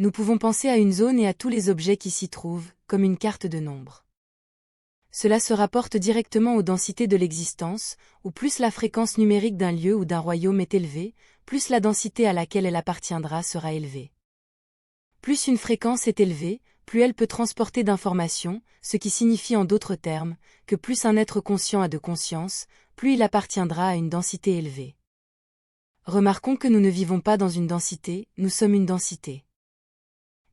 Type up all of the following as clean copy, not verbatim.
Nous pouvons penser à une zone et à tous les objets qui s'y trouvent, comme une carte de nombres. Cela se rapporte directement aux densités de l'existence, où plus la fréquence numérique d'un lieu ou d'un royaume est élevée, plus la densité à laquelle elle appartiendra sera élevée. Plus une fréquence est élevée, plus elle peut transporter d'informations, ce qui signifie en d'autres termes, que plus un être conscient a de conscience, plus il appartiendra à une densité élevée. Remarquons que nous ne vivons pas dans une densité, nous sommes une densité.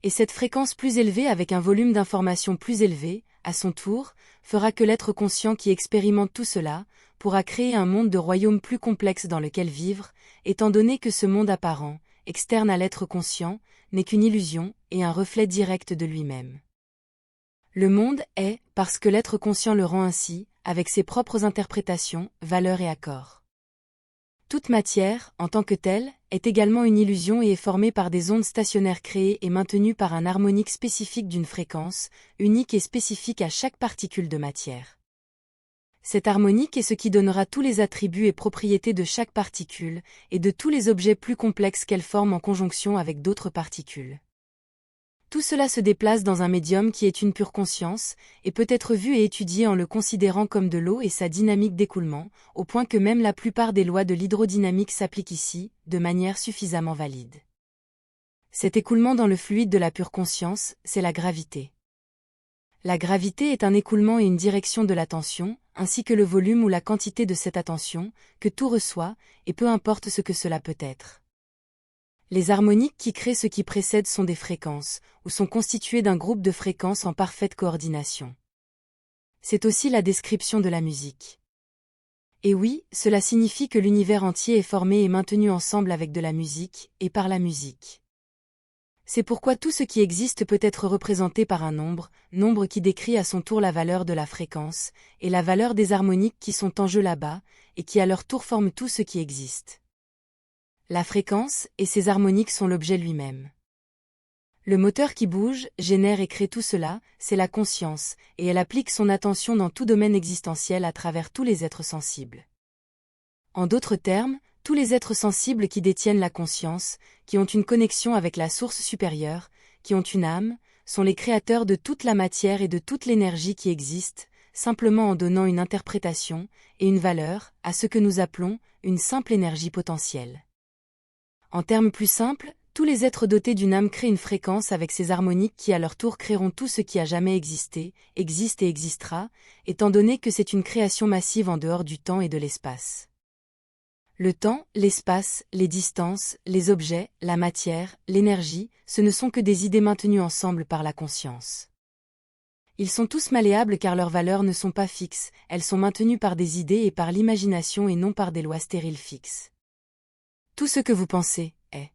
Et cette fréquence plus élevée avec un volume d'informations plus élevé, à son tour, fera que l'être conscient qui expérimente tout cela, pourra créer un monde de royaumes plus complexe dans lequel vivre, étant donné que ce monde apparent, externe à l'être conscient, n'est qu'une illusion et un reflet direct de lui-même. Le monde est, parce que l'être conscient le rend ainsi, avec ses propres interprétations, valeurs et accords. Toute matière, en tant que telle, est également une illusion et est formée par des ondes stationnaires créées et maintenues par un harmonique spécifique d'une fréquence, unique et spécifique à chaque particule de matière. Cette harmonique est ce qui donnera tous les attributs et propriétés de chaque particule, et de tous les objets plus complexes qu'elle forme en conjonction avec d'autres particules. Tout cela se déplace dans un médium qui est une pure conscience, et peut être vu et étudié en le considérant comme de l'eau et sa dynamique d'écoulement, au point que même la plupart des lois de l'hydrodynamique s'appliquent ici, de manière suffisamment valide. Cet écoulement dans le fluide de la pure conscience, c'est la gravité. La gravité est un écoulement et une direction de l'attention, ainsi que le volume ou la quantité de cette attention, que tout reçoit, et peu importe ce que cela peut être. Les harmoniques qui créent ce qui précède sont des fréquences, ou sont constituées d'un groupe de fréquences en parfaite coordination. C'est aussi la description de la musique. Et oui, cela signifie que l'univers entier est formé et maintenu ensemble avec de la musique, et par la musique. C'est pourquoi tout ce qui existe peut être représenté par un nombre, nombre qui décrit à son tour la valeur de la fréquence, et la valeur des harmoniques qui sont en jeu là-bas, et qui à leur tour forment tout ce qui existe. La fréquence et ses harmoniques sont l'objet lui-même. Le moteur qui bouge, génère et crée tout cela, c'est la conscience, et elle applique son attention dans tout domaine existentiel à travers tous les êtres sensibles. En d'autres termes, tous les êtres sensibles qui détiennent la conscience, qui ont une connexion avec la source supérieure, qui ont une âme, sont les créateurs de toute la matière et de toute l'énergie qui existe, simplement en donnant une interprétation et une valeur à ce que nous appelons une simple énergie potentielle. En termes plus simples, tous les êtres dotés d'une âme créent une fréquence avec ces harmoniques qui à leur tour créeront tout ce qui a jamais existé, existe et existera, étant donné que c'est une création massive en dehors du temps et de l'espace. Le temps, l'espace, les distances, les objets, la matière, l'énergie, ce ne sont que des idées maintenues ensemble par la conscience. Ils sont tous malléables car leurs valeurs ne sont pas fixes, elles sont maintenues par des idées et par l'imagination et non par des lois stériles fixes. Tout ce que vous pensez est.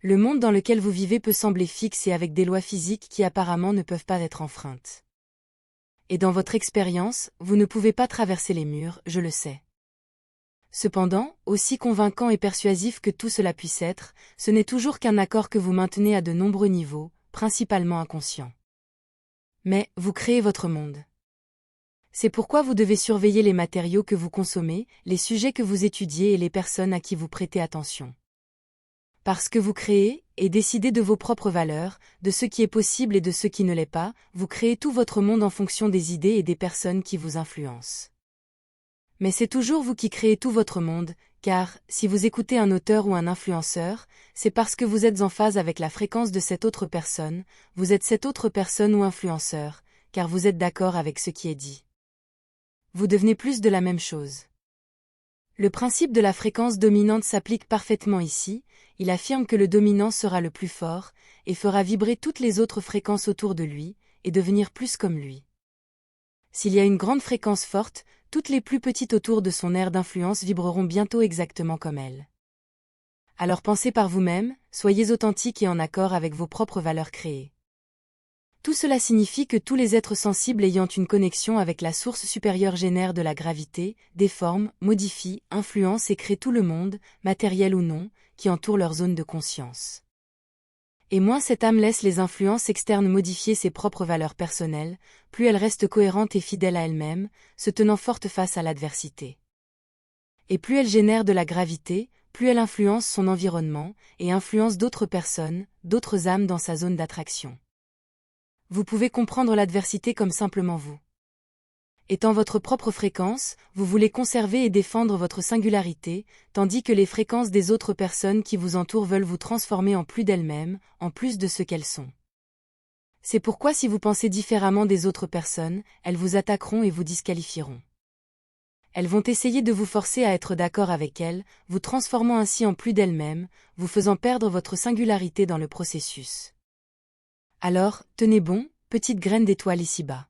Le monde dans lequel vous vivez peut sembler fixe et avec des lois physiques qui apparemment ne peuvent pas être enfreintes. Et dans votre expérience, vous ne pouvez pas traverser les murs, je le sais. Cependant, aussi convaincant et persuasif que tout cela puisse être, ce n'est toujours qu'un accord que vous maintenez à de nombreux niveaux, principalement inconscients. Mais, vous créez votre monde. C'est pourquoi vous devez surveiller les matériaux que vous consommez, les sujets que vous étudiez et les personnes à qui vous prêtez attention. Parce que vous créez, et décidez de vos propres valeurs, de ce qui est possible et de ce qui ne l'est pas, vous créez tout votre monde en fonction des idées et des personnes qui vous influencent. Mais c'est toujours vous qui créez tout votre monde, car, si vous écoutez un auteur ou un influenceur, c'est parce que vous êtes en phase avec la fréquence de cette autre personne, vous êtes cette autre personne ou influenceur, car vous êtes d'accord avec ce qui est dit. Vous devenez plus de la même chose. Le principe de la fréquence dominante s'applique parfaitement ici, il affirme que le dominant sera le plus fort, et fera vibrer toutes les autres fréquences autour de lui, et devenir plus comme lui. S'il y a une grande fréquence forte, toutes les plus petites autour de son aire d'influence vibreront bientôt exactement comme elle. Alors pensez par vous-même, soyez authentique et en accord avec vos propres valeurs créées. Tout cela signifie que tous les êtres sensibles ayant une connexion avec la source supérieure génèrent de la gravité, déforment, modifient, influencent et créent tout le monde, matériel ou non, qui entoure leur zone de conscience. Et moins cette âme laisse les influences externes modifier ses propres valeurs personnelles, plus elle reste cohérente et fidèle à elle-même, se tenant forte face à l'adversité. Et plus elle génère de la gravité, plus elle influence son environnement et influence d'autres personnes, d'autres âmes dans sa zone d'attraction. Vous pouvez comprendre l'adversité comme simplement vous. Étant votre propre fréquence, vous voulez conserver et défendre votre singularité, tandis que les fréquences des autres personnes qui vous entourent veulent vous transformer en plus d'elles-mêmes, en plus de ce qu'elles sont. C'est pourquoi si vous pensez différemment des autres personnes, elles vous attaqueront et vous disqualifieront. Elles vont essayer de vous forcer à être d'accord avec elles, vous transformant ainsi en plus d'elles-mêmes, vous faisant perdre votre singularité dans le processus. Alors, tenez bon, petite graine d'étoile ici-bas.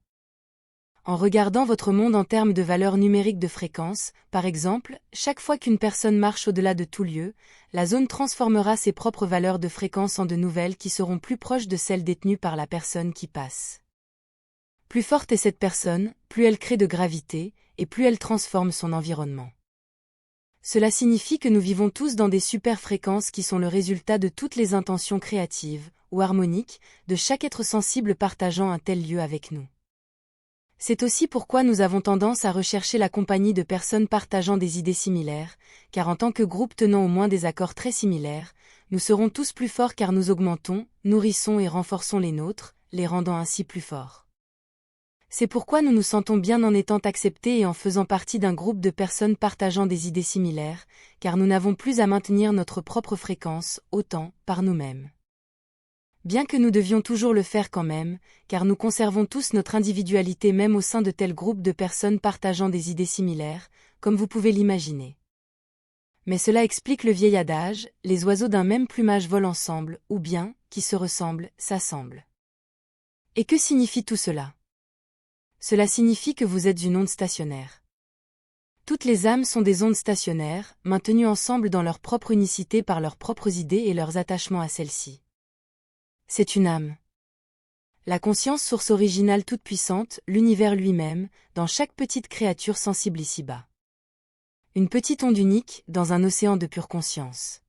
En regardant votre monde en termes de valeur numérique de fréquence, par exemple, chaque fois qu'une personne marche au-delà de tout lieu, la zone transformera ses propres valeurs de fréquence en de nouvelles qui seront plus proches de celles détenues par la personne qui passe. Plus forte est cette personne, plus elle crée de gravité, et plus elle transforme son environnement. Cela signifie que nous vivons tous dans des super-fréquences qui sont le résultat de toutes les intentions créatives, ou harmoniques, de chaque être sensible partageant un tel lieu avec nous. C'est aussi pourquoi nous avons tendance à rechercher la compagnie de personnes partageant des idées similaires, car en tant que groupe tenant au moins des accords très similaires, nous serons tous plus forts car nous augmentons, nourrissons et renforçons les nôtres, les rendant ainsi plus forts. C'est pourquoi nous nous sentons bien en étant acceptés et en faisant partie d'un groupe de personnes partageant des idées similaires, car nous n'avons plus à maintenir notre propre fréquence, autant, par nous-mêmes. Bien que nous devions toujours le faire quand même, car nous conservons tous notre individualité même au sein de tels groupes de personnes partageant des idées similaires, comme vous pouvez l'imaginer. Mais cela explique le vieil adage, les oiseaux d'un même plumage volent ensemble, ou bien, qui se ressemblent, s'assemblent. Et que signifie tout cela? Cela signifie que vous êtes une onde stationnaire. Toutes les âmes sont des ondes stationnaires, maintenues ensemble dans leur propre unicité par leurs propres idées et leurs attachements à celles-ci. C'est une âme. La conscience source originale toute puissante, l'univers lui-même, dans chaque petite créature sensible ici-bas. Une petite onde unique, dans un océan de pure conscience.